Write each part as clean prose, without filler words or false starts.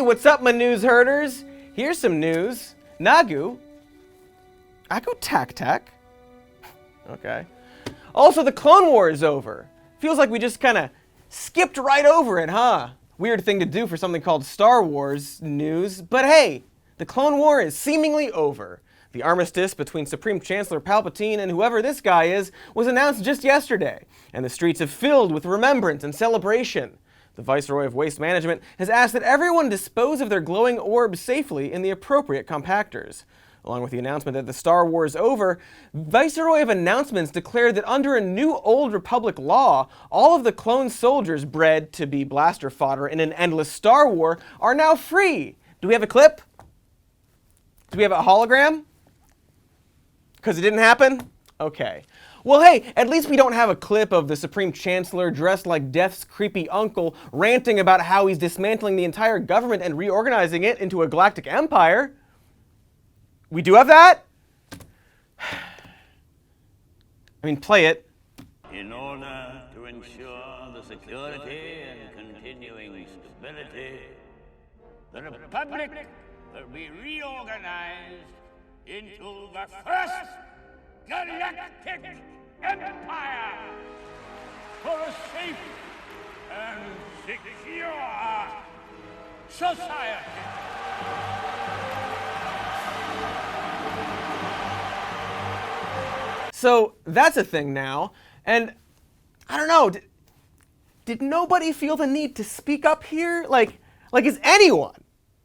what's up, my news herders? Here's some news. Nagu. I go tac-tac. Okay. Also, the Clone War is over. Feels like we just kind of skipped right over it, huh? Weird thing to do for something called Star Wars news, but hey, the Clone War is seemingly over. The armistice between Supreme Chancellor Palpatine and whoever this guy is was announced just yesterday, and the streets have filled with remembrance and celebration. The Viceroy of Waste Management has asked that everyone dispose of their glowing orbs safely in the appropriate compactors. Along with the announcement that the Star Wars is over, Viceroy of Announcements declared that under a new Old Republic law, all of the clone soldiers bred to be blaster fodder in an endless Star War are now free. Do we have a clip? Do we have a hologram? Because it didn't happen? Okay. Well, hey, at least we don't have a clip of the Supreme Chancellor dressed like Death's creepy uncle ranting about how he's dismantling the entire government and reorganizing it into a galactic empire. We do have that? I mean, play it. In order to ensure the security and continuing stability, the Republic will be reorganized into the first galactic empire for a safe and secure society. So that's a thing now, and I don't know, did nobody feel the need to speak up here? Like is anyone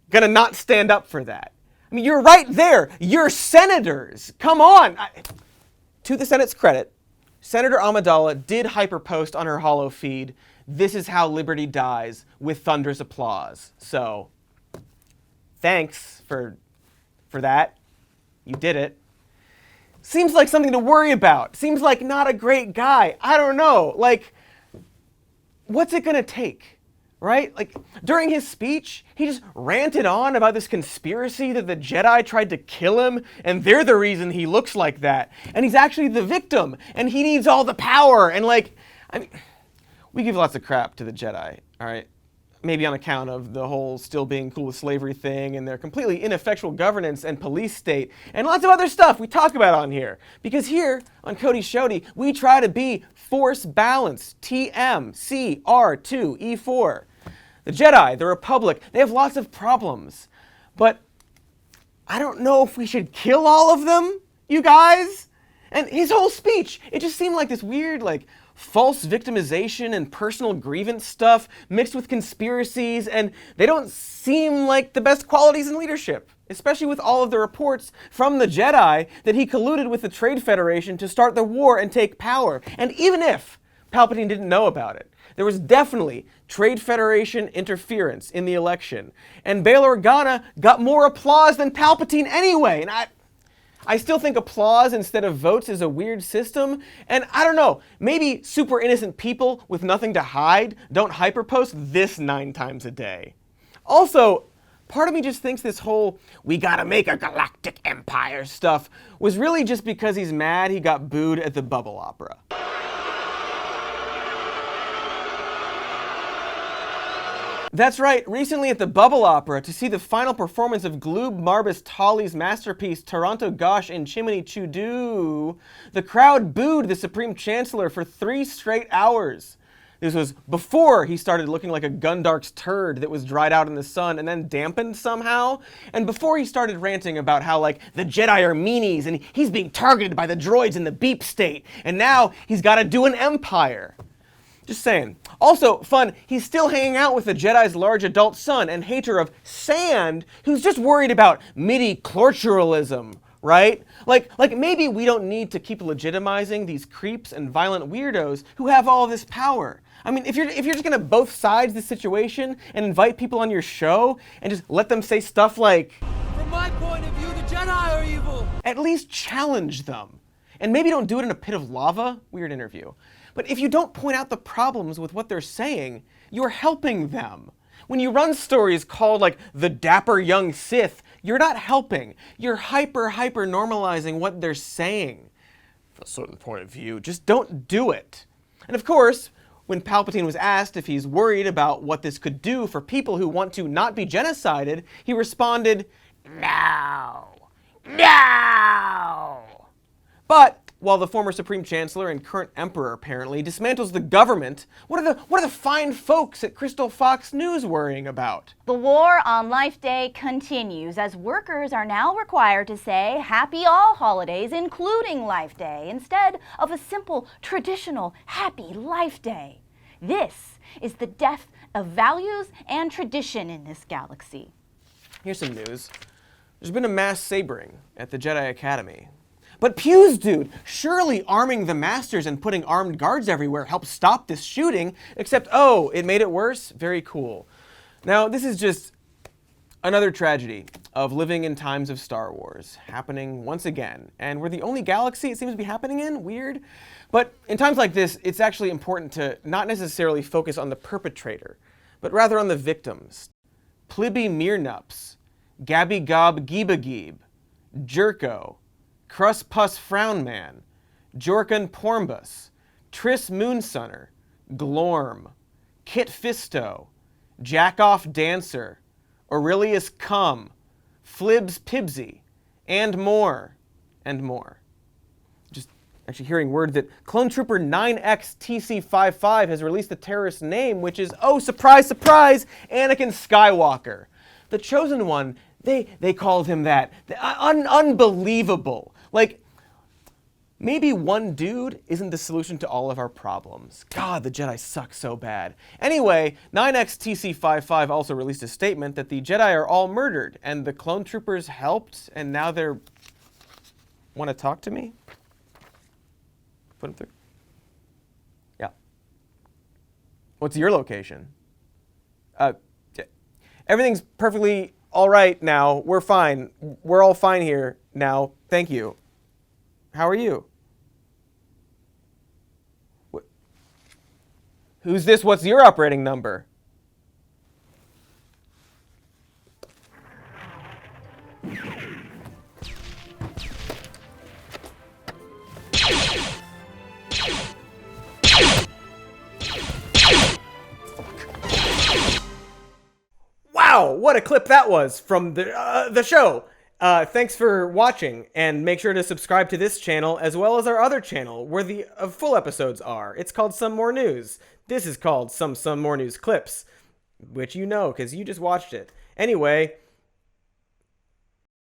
gonna not stand up for that? I mean, you're right there, you're senators, come on. To the Senate's credit, Senator Amidala did hyperpost on her holo feed, "This is how liberty dies," with thunderous applause. So, thanks for that, you did it. Seems like something to worry about. Seems like not a great guy. I don't know. Like, what's it gonna take, right? Like, during his speech, he just ranted on about this conspiracy that the Jedi tried to kill him, and they're the reason he looks like that. And he's actually the victim, and he needs all the power. And like, I mean, we give lots of crap to the Jedi, all right? Maybe on account of the whole still being cool with slavery thing and their completely ineffectual governance and police state and lots of other stuff we talk about on here. Because here on Cody Shody, we try to be force balanced, TMCR2E4. The Jedi, the Republic, they have lots of problems. But I don't know if we should kill all of them, you guys. And his whole speech, it just seemed like this weird, like, false victimization and personal grievance stuff mixed with conspiracies, and they don't seem like the best qualities in leadership, especially with all of the reports from the Jedi that he colluded with the Trade Federation to start the war and take power. And even if Palpatine didn't know about it, there was definitely Trade Federation interference in the election, and Bail Organa got more applause than Palpatine anyway. And I still think applause instead of votes is a weird system, and I don't know, maybe super innocent people with nothing to hide don't hyperpost this 9 times a day. Also, part of me just thinks this whole "we gotta make a galactic empire" stuff was really just because he's mad he got booed at the Bubble Opera. That's right, recently at the Bubble Opera, to see the final performance of Gloob Marbus Tolly's masterpiece Toronto Gosh in Chimney Choo-Doo, the crowd booed the Supreme Chancellor for 3 straight hours. This was before he started looking like a Gundark's turd that was dried out in the sun and then dampened somehow, and before he started ranting about how, like, the Jedi are meanies and he's being targeted by the droids in the beep state, and now he's gotta do an empire. Just saying. Also, fun, he's still hanging out with the Jedi's large adult son and hater of sand, who's just worried about midi-chlorturalism, right? Like maybe we don't need to keep legitimizing these creeps and violent weirdos who have all this power. I mean, if you're just gonna both sides the situation and invite people on your show and just let them say stuff like, "From my point of view, the Jedi are evil," at least challenge them. And maybe don't do it in a pit of lava. Weird interview. But if you don't point out the problems with what they're saying, you're helping them. When you run stories called like the dapper young Sith, you're not helping. You're hyper normalizing what they're saying. From a certain point of view, just don't do it. And of course, When Palpatine was asked if he's worried about what this could do for people who want to not be genocided, he responded, "No. No." But while the former Supreme Chancellor and current Emperor apparently dismantles the government, what are the fine folks at Crystal Fox News worrying about? The war on Life Day continues as workers are now required to say happy all holidays, including Life Day, instead of a simple, traditional Happy Life Day. This is the death of values and tradition in this galaxy. Here's some news. There's been a mass sabering at the Jedi Academy. But Pew's dude, surely arming the masters and putting armed guards everywhere helped stop this shooting, except, oh, it made it worse? Very cool. Now, this is just another tragedy of living in times of Star Wars, happening once again. And we're the only galaxy it seems to be happening in? Weird. But in times like this, it's actually important to not necessarily focus on the perpetrator, but rather on the victims. Plibby Mirnups, Gabby Gob Geeba Jerko, Crus Pus Frownman, Jorkan Pormbus, Triss Moonsunner, Glorm, Kit Fisto, Jackoff Dancer, Aurelius Cum, Flibs Pibsy, and more, and more. Just actually hearing word that Clone Trooper 9X-TC55 has released the terrorist's name, which is, oh, surprise, surprise, Anakin Skywalker. The Chosen One, they called him that. Unbelievable. Like, maybe one dude isn't the solution to all of our problems. God, the Jedi suck so bad. Anyway, 9X-TC55 also released a statement that the Jedi are all murdered, and the clone troopers helped, and now they're... Want to talk to me? Put them through. Yeah. What's your location? Everything's perfectly all right now. We're fine. We're all fine here now. Thank you. How are you? Who's this? What's your operating number? Wow, what a clip that was from the show. Thanks for watching, and make sure to subscribe to this channel as well as our other channel where the full episodes are. It's called Some More News. This is called Some More News Clips, which you know because you just watched it. Anyway,